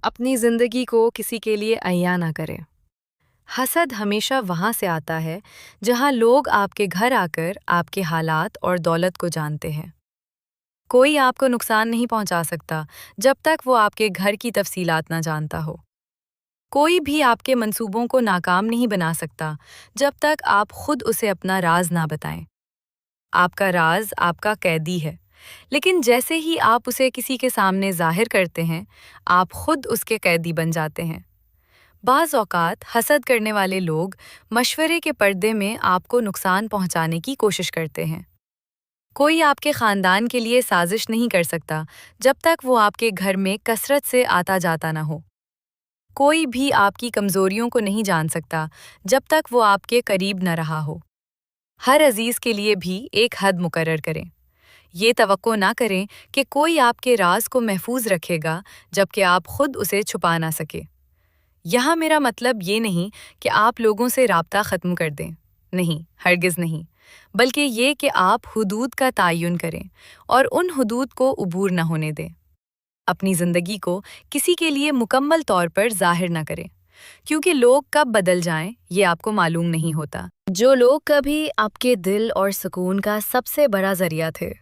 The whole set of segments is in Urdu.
اپنی زندگی کو کسی کے لیے عیاں نہ کریں۔ حسد ہمیشہ وہاں سے آتا ہے جہاں لوگ آپ کے گھر آ کر آپ کے حالات اور دولت کو جانتے ہیں۔ کوئی آپ کو نقصان نہیں پہنچا سکتا جب تک وہ آپ کے گھر کی تفصیلات نہ جانتا ہو۔ کوئی بھی آپ کے منصوبوں کو ناکام نہیں بنا سکتا جب تک آپ خود اسے اپنا راز نہ بتائیں۔ آپ کا راز آپ کا قیدی ہے، لیکن جیسے ہی آپ اسے کسی کے سامنے ظاہر کرتے ہیں، آپ خود اس کے قیدی بن جاتے ہیں۔ بعض اوقات حسد کرنے والے لوگ مشورے کے پردے میں آپ کو نقصان پہنچانے کی کوشش کرتے ہیں۔ کوئی آپ کے خاندان کے لیے سازش نہیں کر سکتا جب تک وہ آپ کے گھر میں کثرت سے آتا جاتا نہ ہو۔ کوئی بھی آپ کی کمزوریوں کو نہیں جان سکتا جب تک وہ آپ کے قریب نہ رہا ہو۔ ہر عزیز کے لیے بھی ایک حد مقرر کریں۔ یہ توقع نہ کریں کہ کوئی آپ کے راز کو محفوظ رکھے گا جبکہ آپ خود اسے چھپا نہ سکے۔ یہاں میرا مطلب یہ نہیں کہ آپ لوگوں سے رابطہ ختم کر دیں، نہیں، ہرگز نہیں، بلکہ یہ کہ آپ حدود کا تعین کریں اور ان حدود کو عبور نہ ہونے دیں۔ اپنی زندگی کو کسی کے لیے مکمل طور پر ظاہر نہ کریں، کیونکہ لوگ کب بدل جائیں یہ آپ کو معلوم نہیں ہوتا۔ جو لوگ کبھی آپ کے دل اور سکون کا سب سے بڑا ذریعہ تھے،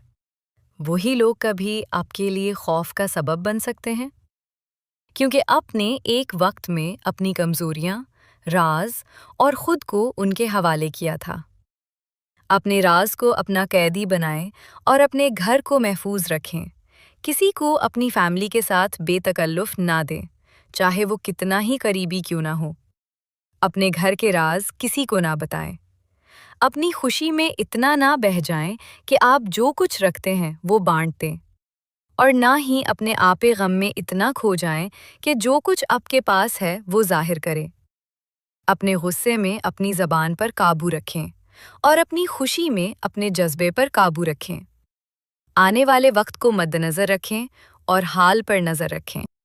وہی لوگ کبھی آپ کے لیے خوف کا سبب بن سکتے ہیں، کیونکہ آپ نے ایک وقت میں اپنی کمزوریاں، راز اور خود کو ان کے حوالے کیا تھا۔ اپنے راز کو اپنا قیدی بنائیں اور اپنے گھر کو محفوظ رکھیں۔ کسی کو اپنی فیملی کے ساتھ بے تکلف نہ دیں، چاہے وہ کتنا ہی قریبی کیوں نہ ہو۔ اپنے گھر کے راز کسی کو نہ بتائیں۔ اپنی خوشی میں اتنا نہ بہہ جائیں کہ آپ جو کچھ رکھتے ہیں وہ بانٹ دیں، اور نہ ہی اپنے آپے غم میں اتنا کھو جائیں کہ جو کچھ آپ کے پاس ہے وہ ظاہر کریں۔ اپنے غصے میں اپنی زبان پر قابو رکھیں اور اپنی خوشی میں اپنے جذبے پر قابو رکھیں۔ آنے والے وقت کو مد نظر رکھیں اور حال پر نظر رکھیں۔